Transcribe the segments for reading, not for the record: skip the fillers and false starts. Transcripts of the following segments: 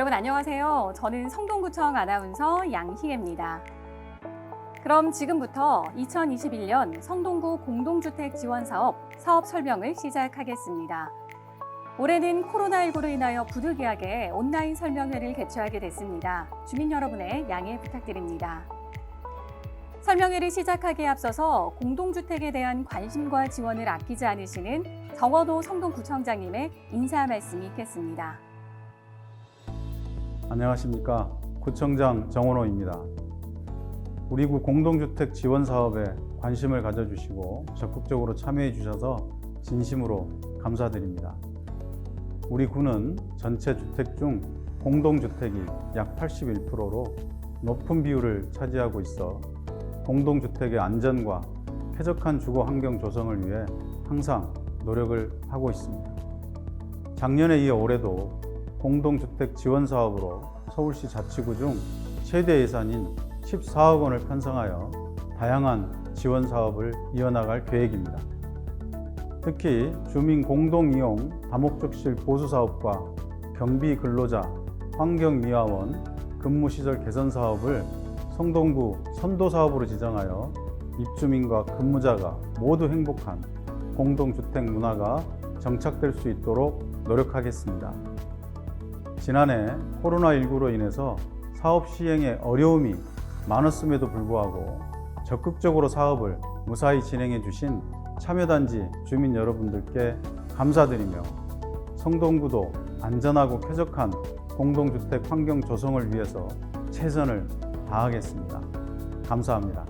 여러분 안녕하세요. 저는 성동구청 아나운서 양희애입니다. 그럼 지금부터 2021년 성동구 공동주택 지원 사업 설명을 시작하겠습니다. 올해는 코로나19로 인하여 부득이하게 온라인 설명회를 개최하게 됐습니다. 주민 여러분의 양해 부탁드립니다. 설명회를 시작하기에 앞서서 공동주택에 대한 관심과 지원을 아끼지 않으시는 정원호 성동구청장님의 인사 말씀이 있겠습니다. 안녕하십니까. 구청장 정원호입니다. 우리 구 공동주택 지원 사업에 관심을 가져주시고 적극적으로 참여해 주셔서 진심으로 감사드립니다. 우리 구는 전체 주택 중 공동주택이 약 81%로 높은 비율을 차지하고 있어 공동주택의 안전과 쾌적한 주거 환경 조성을 위해 항상 노력을 하고 있습니다. 작년에 이어 올해도 공동주택 지원 사업으로 서울시 자치구 중 최대 예산인 14억 원을 편성하여 다양한 지원 사업을 이어나갈 계획입니다. 특히 주민 공동이용 다목적실 보수 사업과 경비 근로자 환경미화원 근무시설 개선 사업을 성동구 선도 사업으로 지정하여 입주민과 근무자가 모두 행복한 공동주택 문화가 정착될 수 있도록 노력하겠습니다. 지난해 코로나19로 인해서 사업 시행에 어려움이 많았음에도 불구하고 적극적으로 사업을 무사히 진행해 주신 참여단지 주민 여러분들께 감사드리며 성동구도 안전하고 쾌적한 공동주택 환경 조성을 위해서 최선을 다하겠습니다. 감사합니다.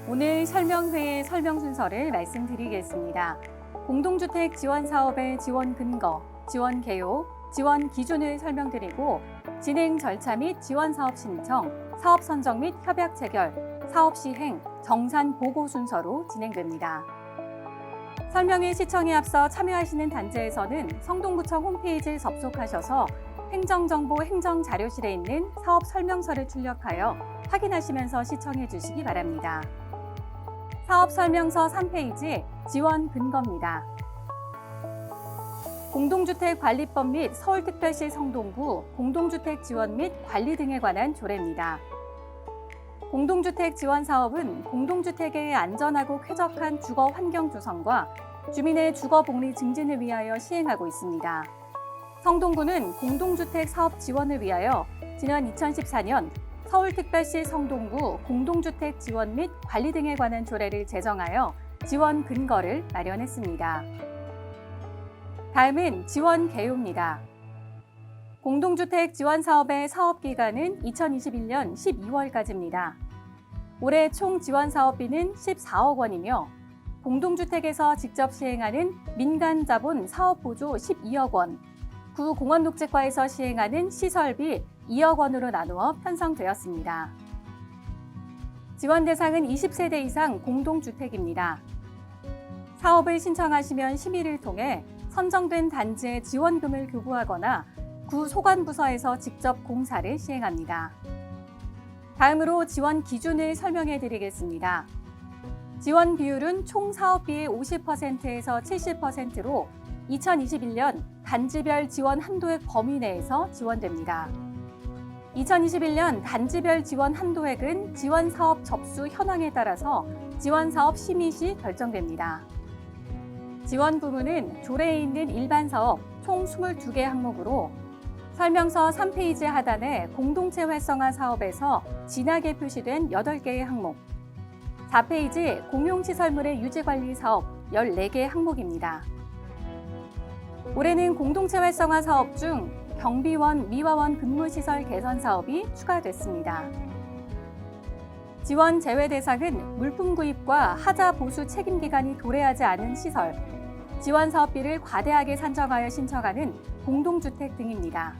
오늘 설명회의 설명 순서를 말씀드리겠습니다. 공동주택 지원 사업의 지원 근거, 지원 개요, 지원 기준을 설명드리고 진행 절차 및 지원 사업 신청, 사업 선정 및 협약 체결, 사업 시행, 정산 보고 순서로 진행됩니다. 설명회 시청에 앞서 참여하시는 단지에서는 성동구청 홈페이지에 접속하셔서 행정정보 행정자료실에 있는 사업 설명서를 출력하여 확인하시면서 시청해 주시기 바랍니다. 사업 설명서 3페이지 지원 근거입니다. 공동주택관리법 및 서울특별시 성동구 공동주택 지원 및 관리 등에 관한 조례입니다. 공동주택 지원 사업은 공동주택의 안전하고 쾌적한 주거 환경 조성과 주민의 주거 복리 증진을 위하여 시행하고 있습니다. 성동구는 공동주택 사업 지원을 위하여 지난 2014년 서울특별시 성동구 공동주택 지원 및 관리 등에 관한 조례를 제정하여 지원 근거를 마련했습니다. 다음은 지원 개요입니다. 공동주택 지원 사업의 사업 기간은 2021년 12월까지입니다. 올해 총 지원 사업비는 14억 원이며 공동주택에서 직접 시행하는 민간 자본 사업 보조 12억 원, 구 공원녹지과에서 시행하는 시설비 2억 원으로 나누어 편성되었습니다. 지원 대상은 20세대 이상 공동주택입니다. 사업을 신청하시면 심의를 통해 선정된 단지에 지원금을 교부하거나 구 소관부서에서 직접 공사를 시행합니다. 다음으로 지원 기준을 설명해 드리겠습니다. 지원 비율은 총 사업비의 50%에서 70%로 2021년 단지별 지원 한도액 범위 내에서 지원됩니다. 2021년 단지별 지원 한도액은 지원 사업 접수 현황에 따라서 지원 사업 심의 시 결정됩니다. 지원 부문은 조례에 있는 일반 사업 총 22개 항목으로 설명서 3페이지 하단에 공동체 활성화 사업에서 진하게 표시된 8개의 항목, 4페이지 공용시설물의 유지관리 사업 14개 항목입니다. 올해는 공동체 활성화 사업 중 경비원, 미화원 근무시설 개선 사업이 추가됐습니다. 지원 제외 대상은 물품 구입과 하자 보수 책임 기간이 도래하지 않은 시설, 지원 사업비를 과대하게 산정하여 신청하는 공동주택 등입니다.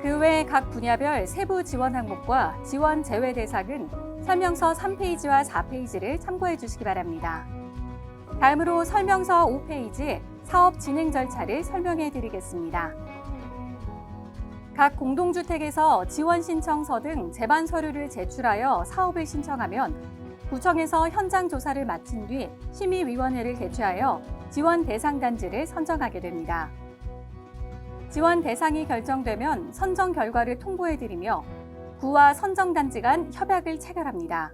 그 외 각 분야별 세부 지원 항목과 지원 제외 대상은 설명서 3페이지와 4페이지를 참고해 주시기 바랍니다. 다음으로 설명서 5페이지 사업 진행 절차를 설명해 드리겠습니다. 각 공동주택에서 지원 신청서 등 제반 서류를 제출하여 사업을 신청하면 구청에서 현장 조사를 마친 뒤 심의위원회를 개최하여 지원 대상 단지를 선정하게 됩니다. 지원 대상이 결정되면 선정 결과를 통보해드리며 구와 선정 단지 간 협약을 체결합니다.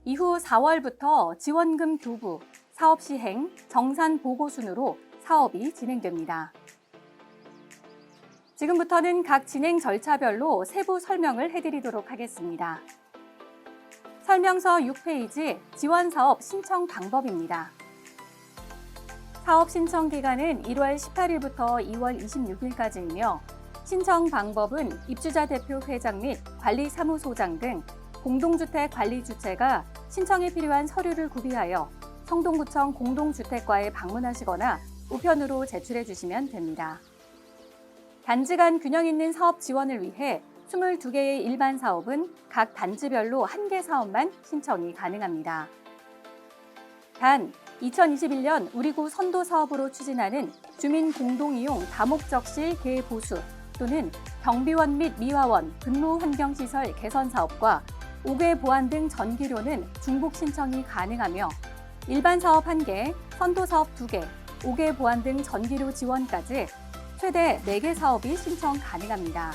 이후 4월부터 지원금 교부, 사업 시행, 정산 보고 순으로 사업이 진행됩니다. 지금부터는 각 진행 절차별로 세부 설명을 해드리도록 하겠습니다. 설명서 6페이지 지원사업 신청 방법입니다. 사업 신청 기간은 1월 18일부터 2월 26일까지이며 신청 방법은 입주자 대표 회장 및 관리사무소장 등 공동주택 관리 주체가 신청에 필요한 서류를 구비하여 성동구청 공동주택과에 방문하시거나 우편으로 제출해 주시면 됩니다. 단지 간 균형 있는 사업 지원을 위해 22개의 일반 사업은 각 단지별로 1개 사업만 신청이 가능합니다. 단, 2021년 우리구 선도 사업으로 추진하는 주민 공동이용 다목적실 개보수 또는 경비원 및 미화원 근무 환경시설 개선 사업과 5개 보안 등 전기료는 중복 신청이 가능하며 일반 사업 1개, 선도 사업 2개, 5개 보안 등 전기료 지원까지 최대 4개 사업이 신청 가능합니다.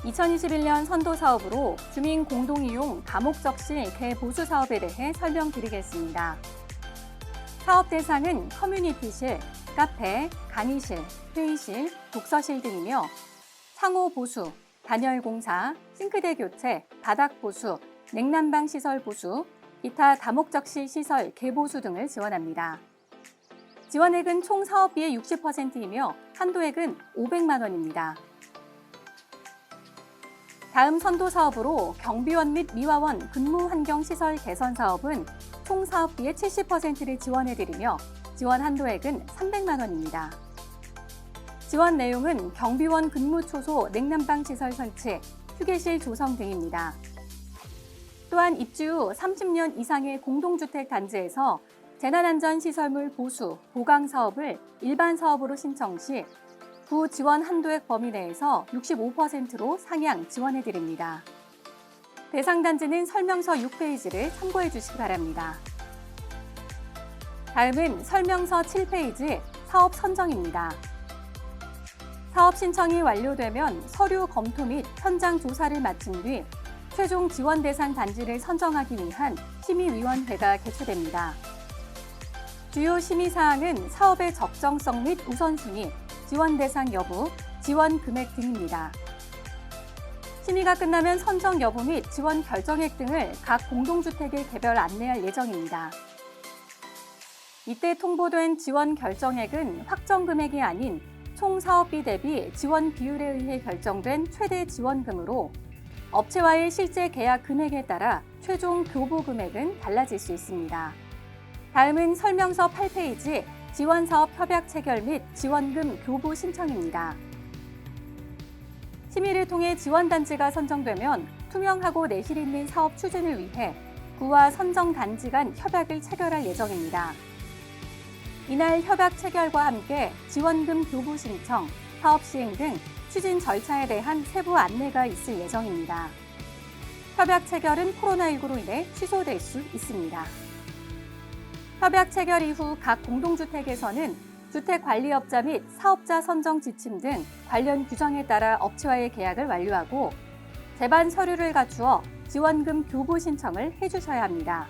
2021년 선도 사업으로 주민 공동이용 다목적실 개보수 사업에 대해 설명드리겠습니다. 사업 대상은 커뮤니티실, 카페, 강의실, 회의실, 독서실 등이며 창호 보수, 단열 공사, 싱크대 교체, 바닥 보수, 냉난방 시설 보수, 기타 다목적실 시설 개보수 등을 지원합니다. 지원액은 총 사업비의 60%이며 한도액은 500만 원입니다. 다음 선도 사업으로 경비원 및 미화원 근무 환경 시설 개선 사업은 총 사업비의 70%를 지원해드리며 지원 한도액은 300만 원입니다. 지원 내용은 경비원 근무 초소 냉난방 시설 설치, 휴게실 조성 등입니다. 또한 입주 후 30년 이상의 공동주택 단지에서 재난안전시설물 보수, 보강 사업을 일반 사업으로 신청 시 구 지원 한도액 범위 내에서 65%로 상향 지원해드립니다. 대상 단지는 설명서 6페이지를 참고해 주시기 바랍니다. 다음은 설명서 7페이지 사업 선정입니다. 사업 신청이 완료되면 서류 검토 및 현장 조사를 마친 뒤 최종 지원 대상 단지를 선정하기 위한 심의위원회가 개최됩니다. 주요 심의사항은 사업의 적정성 및 우선순위, 지원 대상 여부, 지원 금액 등입니다. 심의가 끝나면 선정 여부 및 지원 결정액 등을 각 공동주택에 개별 안내할 예정입니다. 이때 통보된 지원 결정액은 확정 금액이 아닌 총 사업비 대비 지원 비율에 의해 결정된 최대 지원금으로 업체와의 실제 계약 금액에 따라 최종 교부 금액은 달라질 수 있습니다. 다음은 설명서 8페이지 지원사업 협약 체결 및 지원금 교부 신청입니다. 심의를 통해 지원단지가 선정되면 투명하고 내실 있는 사업 추진을 위해 구와 선정 단지 간 협약을 체결할 예정입니다. 이날 협약 체결과 함께 지원금 교부 신청, 사업 시행 등 추진 절차에 대한 세부 안내가 있을 예정입니다. 협약 체결은 코로나19로 인해 취소될 수 있습니다. 협약 체결 이후 각 공동주택에서는 주택관리업자 및 사업자 선정 지침 등 관련 규정에 따라 업체와의 계약을 완료하고 제반 서류를 갖추어 지원금 교부 신청을 해주셔야 합니다.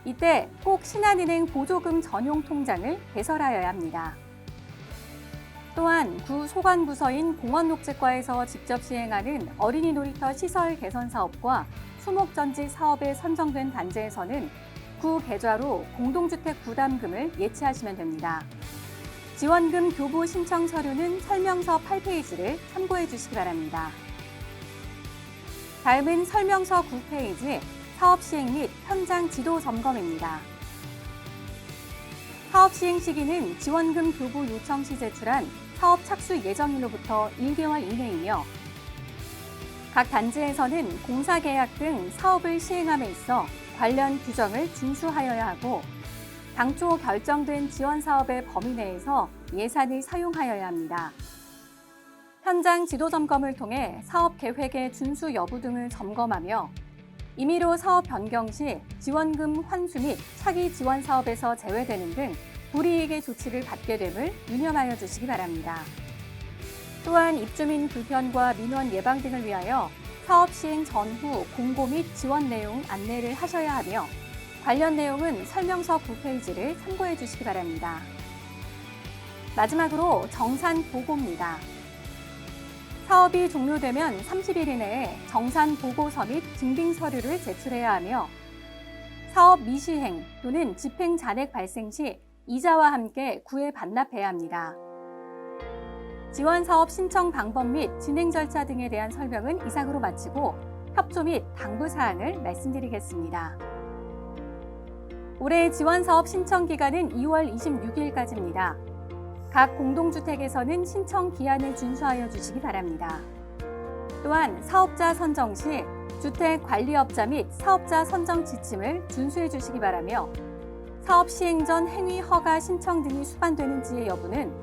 이때 꼭 신한은행 보조금 전용 통장을 개설하여야 합니다. 또한 구 소관부서인 공원녹지과에서 직접 시행하는 어린이 놀이터 시설 개선 사업과 수목전지 사업에 선정된 단지에서는 구 계좌로 공동주택 부담금을 예치하시면 됩니다. 지원금 교부 신청 서류는 설명서 8페이지를 참고해 주시기 바랍니다. 다음은 설명서 9페이지 사업 시행 및 현장 지도 점검입니다. 사업 시행 시기는 지원금 교부 요청 시 제출한 사업 착수 예정일로부터 1개월 이내이며 각 단지에서는 공사 계약 등 사업을 시행함에 있어 관련 규정을 준수하여야 하고 당초 결정된 지원 사업의 범위 내에서 예산을 사용하여야 합니다. 현장 지도 점검을 통해 사업 계획의 준수 여부 등을 점검하며 임의로 사업 변경 시 지원금 환수 및 차기 지원 사업에서 제외되는 등 불이익의 조치를 받게 됨을 유념하여 주시기 바랍니다. 또한 입주민 불편과 민원 예방 등을 위하여 사업 시행 전후 공고 및 지원 내용 안내를 하셔야 하며 관련 내용은 설명서 9페이지를 참고해 주시기 바랍니다. 마지막으로 정산 보고입니다. 사업이 종료되면 30일 이내에 정산 보고서 및 증빙 서류를 제출해야 하며 사업 미시행 또는 집행 잔액 발생 시 이자와 함께 구애 반납해야 합니다. 지원 사업 신청 방법 및 진행 절차 등에 대한 설명은 이상으로 마치고 협조 및 당부 사항을 말씀드리겠습니다. 올해 지원 사업 신청 기간은 2월 26일까지입니다. 각 공동주택에서는 신청 기한을 준수하여 주시기 바랍니다. 또한 사업자 선정 시 주택관리업자 및 사업자 선정 지침을 준수해 주시기 바라며 사업 시행 전 행위 허가 신청 등이 수반되는지의 여부는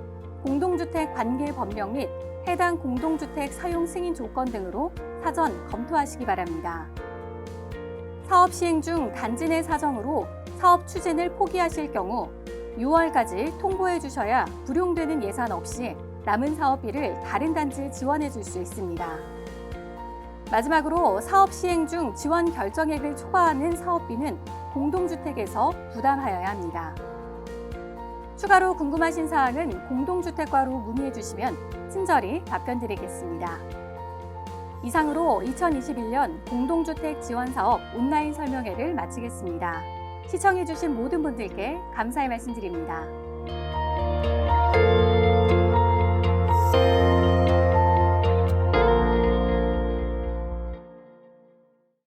공동주택 관계 법령 및 해당 공동주택 사용 승인 조건 등으로 사전 검토하시기 바랍니다. 사업 시행 중 단지 내 사정으로 사업 추진을 포기하실 경우 6월까지 통보해 주셔야 불용되는 예산 없이 남은 사업비를 다른 단지에 지원해 줄 수 있습니다. 마지막으로 사업 시행 중 지원 결정액을 초과하는 사업비는 공동주택에서 부담하여야 합니다. 추가로 궁금하신 사항은 공동주택과로 문의해 주시면 친절히 답변 드리겠습니다. 이상으로 2021년 공동주택 지원사업 온라인 설명회를 마치겠습니다. 시청해 주신 모든 분들께 감사의 말씀드립니다.